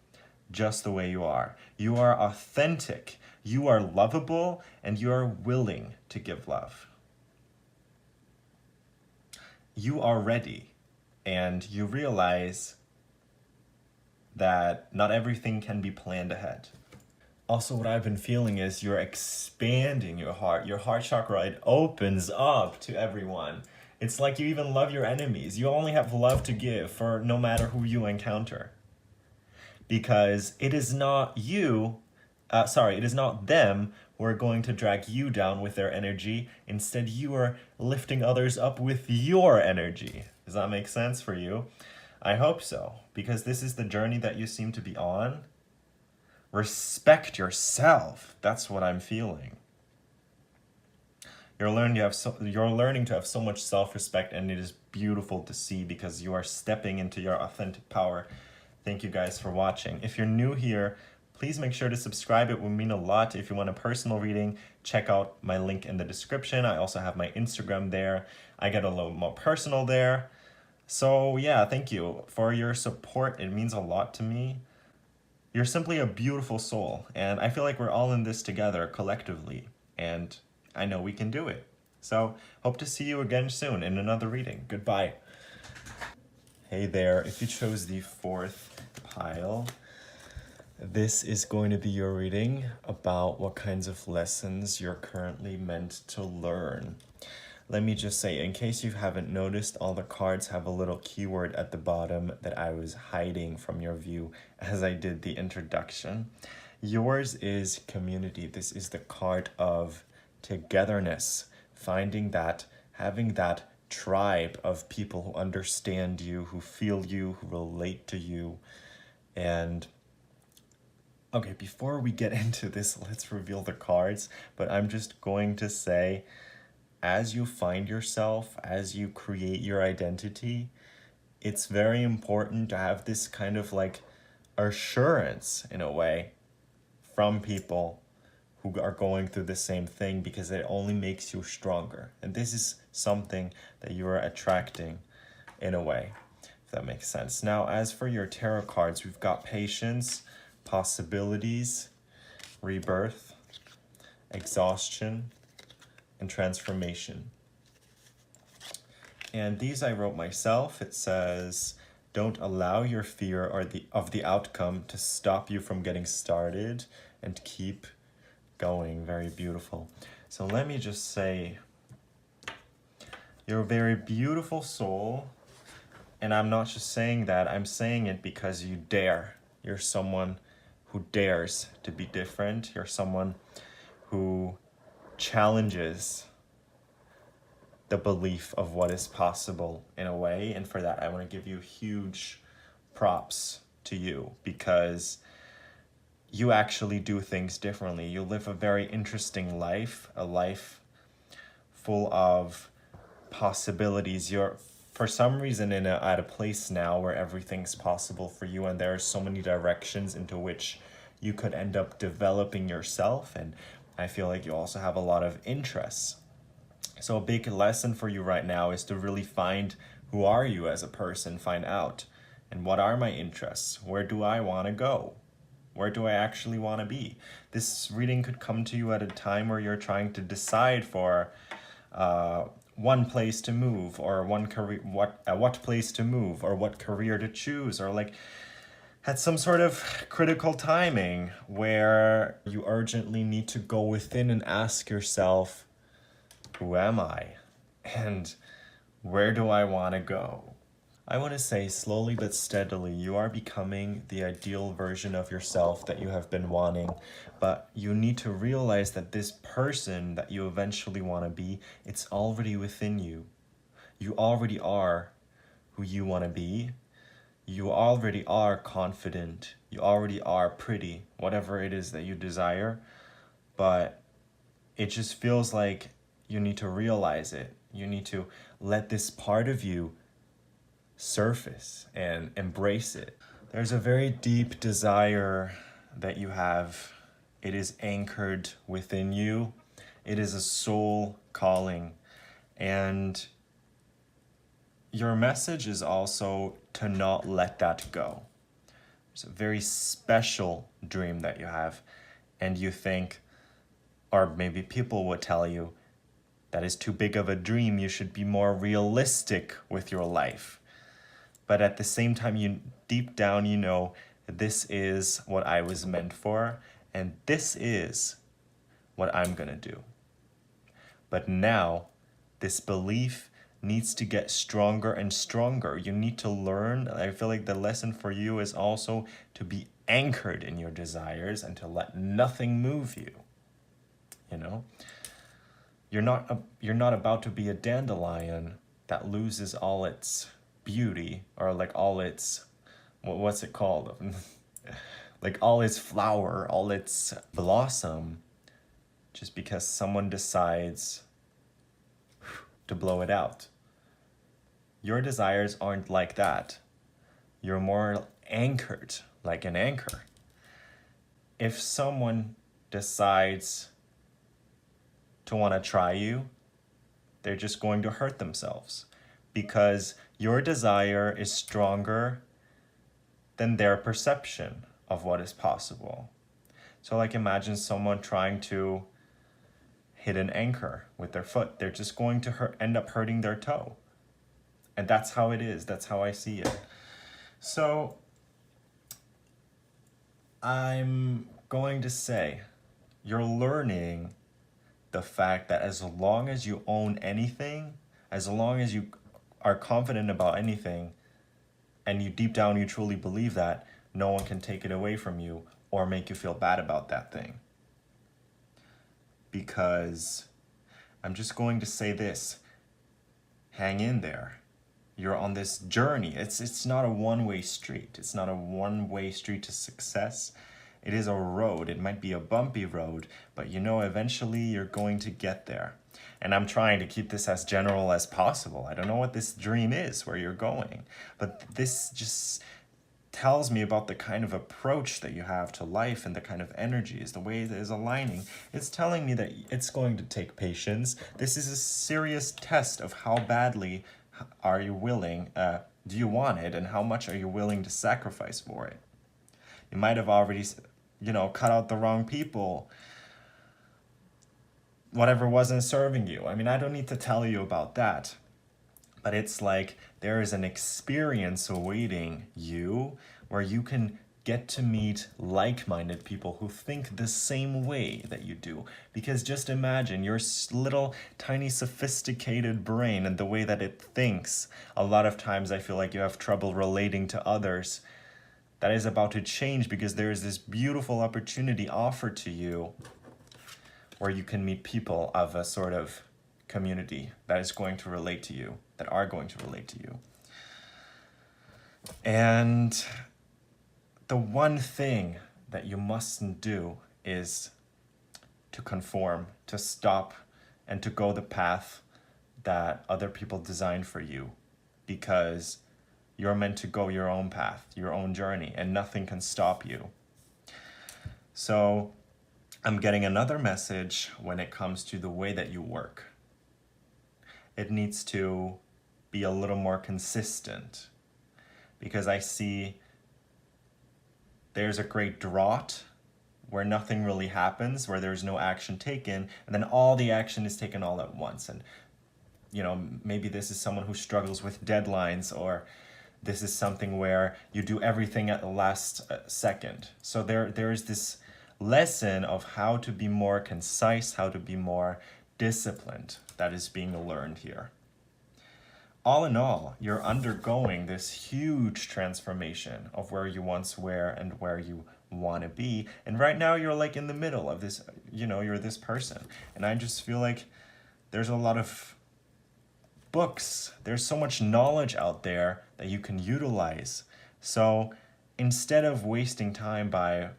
just the way you are. You are authentic. You are lovable, and you are willing to give love. You are ready, and you realize that not everything can be planned ahead. Also, what I've been feeling is you're expanding your heart. Your heart chakra, it opens up to everyone. It's like you even love your enemies. You only have love to give for no matter who you encounter. Because it is not it is not them who are going to drag you down with their energy. Instead, you are lifting others up with your energy. Does that make sense for you? I hope so, because this is the journey that you seem to be on. Respect yourself. That's what I'm feeling. You're learning to have so much self-respect, and it is beautiful to see because you are stepping into your authentic power. Thank you guys for watching. If you're new here, please make sure to subscribe. It would mean a lot. If you want a personal reading, check out my link in the description. I also have my Instagram there. I get a little more personal there. So yeah, thank you for your support. It means a lot to me. You're simply a beautiful soul, and I feel like we're all in this together collectively, and I know we can do it. So, hope to see you again soon in another reading. Goodbye. Hey there, if you chose the 4th pile, this is going to be your reading about what kinds of lessons you're currently meant to learn. Let me just say, in case you haven't noticed, all the cards have a little keyword at the bottom that I was hiding from your view as I did the introduction. Yours is community. This is the card of togetherness, finding that, having that tribe of people who understand you, who feel you, who relate to you. And okay, before we get into this, let's reveal the cards, but I'm just going to say, as you find yourself, as you create your identity, it's very important to have this kind of like assurance in a way from people who are going through the same thing, because it only makes you stronger. And this is something that you are attracting in a way, if that makes sense. Now, as for your tarot cards, we've got patience, possibilities, rebirth, exhaustion, and transformation. And these I wrote myself. It says, don't allow your fear of the outcome to stop you from getting started, and keep going. Very beautiful. So let me just say, you're a very beautiful soul, and I'm not just saying that, I'm saying it because you dare. You're someone who dares to be different. You're someone who challenges the belief of what is possible in a way, and for that I want to give you huge props to you, because you actually do things differently. You live a very interesting life, a life full of possibilities. You're, for some reason, at a place now where everything's possible for you, and there are so many directions into which you could end up developing yourself. And I feel like you also have a lot of interests. So a big lesson for you right now is to really find who are you as a person, find out, and what are my interests? Where do I want to go? Where do I actually want to be? This reading could come to you at a time where you're trying to decide for one place to move, or one career, what place to move, or what career to choose, or like at some sort of critical timing where you urgently need to go within and ask yourself, who am I? And where do I want to go? I want to say slowly but steadily, you are becoming the ideal version of yourself that you have been wanting, but you need to realize that this person that you eventually want to be, it's already within you. You already are who you want to be. You already are confident. You already are pretty, whatever it is that you desire, but it just feels like you need to realize it. You need to let this part of you surface and embrace it. There's a very deep desire that you have. It is anchored within you. It is a soul calling. And your message is also to not let that go. It's a very special dream that you have, and you think, or maybe people would tell you, that is too big of a dream. You should be more realistic with your life. But at the same time, you deep down, you know, this is what I was meant for, and this is what I'm gonna do. But now, this belief needs to get stronger and stronger. You need to learn. I feel like the lesson for you is also to be anchored in your desires and to let nothing move you. You know, you're not about to be a dandelion that loses all its beauty, or like all its, what's it called? Like all its flower, all its blossom, just because someone decides to blow it out. Your desires aren't like that. You're more anchored, like an anchor. If someone decides to want to try you, they're just going to hurt themselves, because your desire is stronger than their perception of what is possible. So like imagine someone trying to hit an anchor with their foot. They're just going to end up hurting their toe. And that's how it is. That's how I see it. So I'm going to say, you're learning the fact that as long as you own anything, as long as you are confident about anything, and you deep down you truly believe that, no one can take it away from you or make you feel bad about that thing. Because I'm just going to say this, hang in there. You're on this journey. It's not a one-way street. It's not a one-way street to success. It is a road. It might be a bumpy road, but you know, eventually you're going to get there. And I'm trying to keep this as general as possible. I don't know what this dream is, where you're going, but this just tells me about the kind of approach that you have to life and the kind of energies, the way it is aligning. It's telling me that it's going to take patience. This is a serious test of how badly are you willing, do you want it, and how much are you willing to sacrifice for it. You might have already, cut out the wrong people. Whatever wasn't serving you. I mean, I don't need to tell you about that. But it's like there is an experience awaiting you where you can get to meet like-minded people who think the same way that you do. Because just imagine your little tiny sophisticated brain and the way that it thinks. A lot of times I feel like you have trouble relating to others. That is about to change because there is this beautiful opportunity offered to you where you can meet people of a sort of community that is going to relate to you, that are going to relate to you. And the one thing that you mustn't do is to conform, to stop, and to go the path that other people designed for you, because you're meant to go your own path, your own journey, and nothing can stop you. So I'm getting another message when it comes to the way that you work. It needs to be a little more consistent, because I see there's a great drought where nothing really happens, where there's no action taken, and then all the action is taken all at once. And maybe this is someone who struggles with deadlines, or this is something where you do everything at the last second. So there is this lesson of how to be more concise, how to be more disciplined, that is being learned here. All in all, you're undergoing this huge transformation of where you once were and where you want to be. And right now you're like in the middle of this, you're this person. And I just feel like there's a lot of books, there's so much knowledge out there that you can utilize. So instead of wasting time by,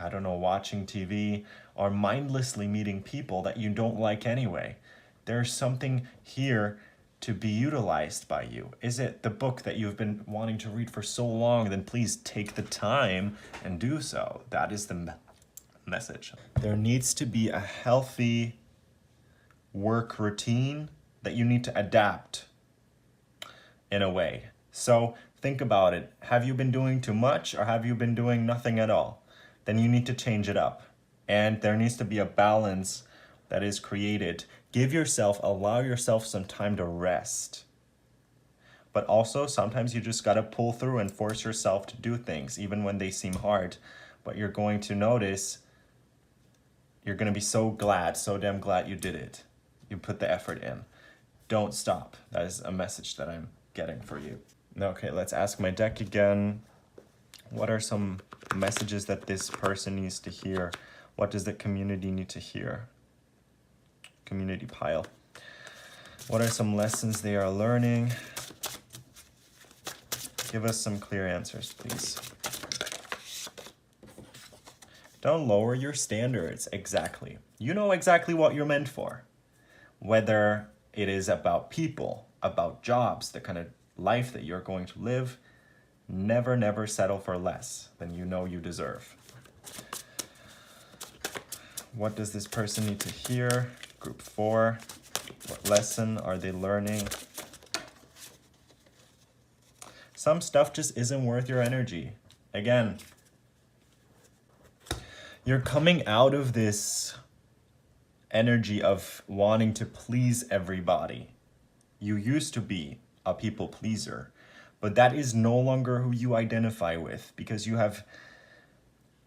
watching TV or mindlessly meeting people that you don't like anyway, there's something here to be utilized by you. Is it the book that you've been wanting to read for so long? Then please take the time and do so. That is the message. There needs to be a healthy work routine that you need to adapt in a way. So think about it. Have you been doing too much, or have you been doing nothing at all? Then you need to change it up. And there needs to be a balance that is created. Allow yourself some time to rest. But also, sometimes you just gotta pull through and force yourself to do things, even when they seem hard. But you're going to notice, you're gonna be so damn glad you did it. You put the effort in. Don't stop. That is a message that I'm getting for you. Okay, let's ask my deck again. What are some messages that this person needs to hear? What does the community need to hear? Community pile. What are some lessons they are learning? Give us some clear answers, please. Don't lower your standards. Exactly. You know exactly what you're meant for. Whether it is about people, about jobs, the kind of life that you're going to live, never settle for less than you know you deserve. What does this person need to hear? Group 4. What lesson are they learning? Some stuff just isn't worth your energy. Again, you're coming out of this energy of wanting to please everybody. You used to be a people pleaser, but that is no longer who you identify with, because you have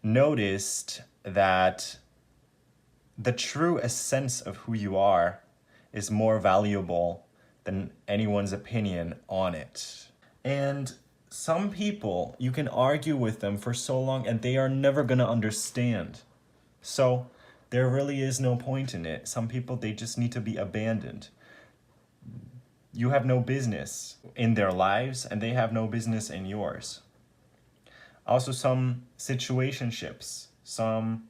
noticed that the true essence of who you are is more valuable than anyone's opinion on it. And some people, you can argue with them for so long and they are never gonna understand. So there really is no point in it. Some people, they just need to be abandoned. You have no business in their lives and they have no business in yours. Also, some situationships, some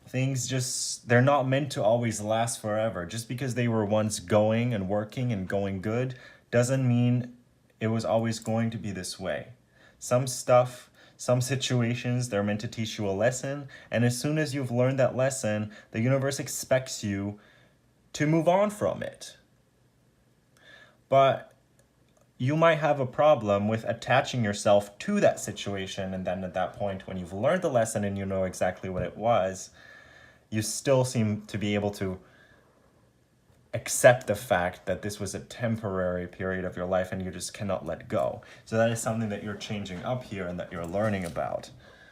things they're not meant to always last forever. Just because they were once going and working and going good doesn't mean it was always going to be this way. Some situations, they're meant to teach you a lesson, and as soon as you've learned that lesson, the universe expects you to move on from it. But you might have a problem with attaching yourself to that situation, and then at that point, when you've learned the lesson and you know exactly what it was, you still seem to be able to accept the fact that this was a temporary period of your life and you just cannot let go. So that is something that you're changing up here and that you're learning about.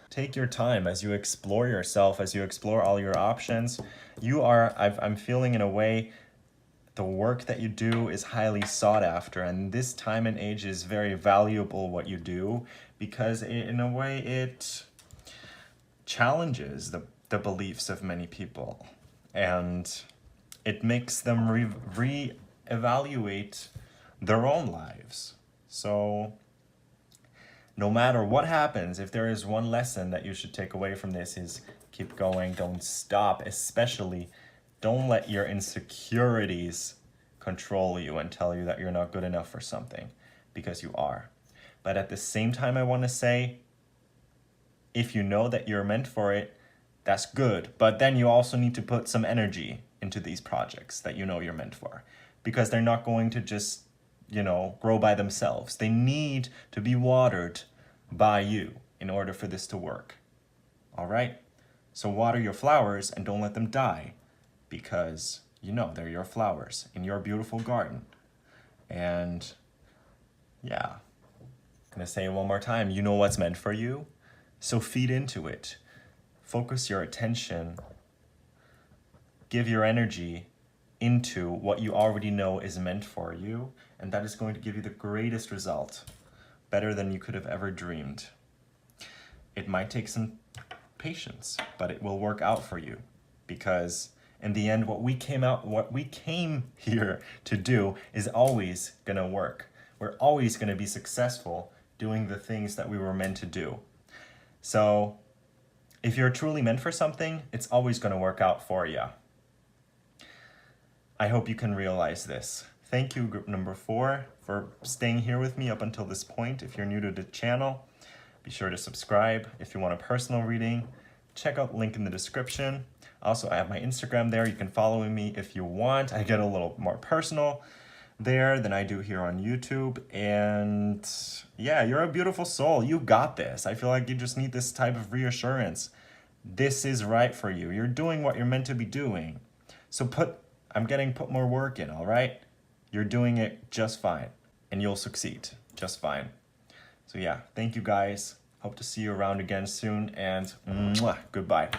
Take your time as you explore yourself, as you explore all your options. I'm feeling in a way, the work that you do is highly sought after, and this time and age is very valuable what you do, because in a way it challenges the beliefs of many people, and it makes them re-evaluate their own lives. So no matter what happens, if there is one lesson that you should take away from this, is keep going, don't stop, especially don't let your insecurities control you and tell you that you're not good enough for something, because you are. But at the same time, I want to say, if you know that you're meant for it, that's good. But then you also need to put some energy into these projects that you know you're meant for, because they're not going to just, grow by themselves. They need to be watered by you in order for this to work. All right? So water your flowers and don't let them die, because they're your flowers in your beautiful garden. And yeah, I'm gonna say it one more time. You know what's meant for you, so feed into it. Focus your attention, give your energy into what you already know is meant for you, and that is going to give you the greatest result, better than you could have ever dreamed. It might take some patience, but it will work out for you, because in the end, what we came here to do is always gonna work. We're always gonna be successful doing the things that we were meant to do. So if you're truly meant for something, it's always gonna work out for you. I hope you can realize this. Thank you, group number 4, for staying here with me up until this point. If you're new to the channel, be sure to subscribe. If you want a personal reading, check out the link in the description. Also, I have my Instagram there. You can follow me if you want. I get a little more personal there than I do here on YouTube. And yeah, you're a beautiful soul. You got this. I feel like you just need this type of reassurance. This is right for you. You're doing what you're meant to be doing. So put more work in, all right? You're doing it just fine, and you'll succeed just fine. So yeah, thank you guys. Hope to see you around again soon, and goodbye.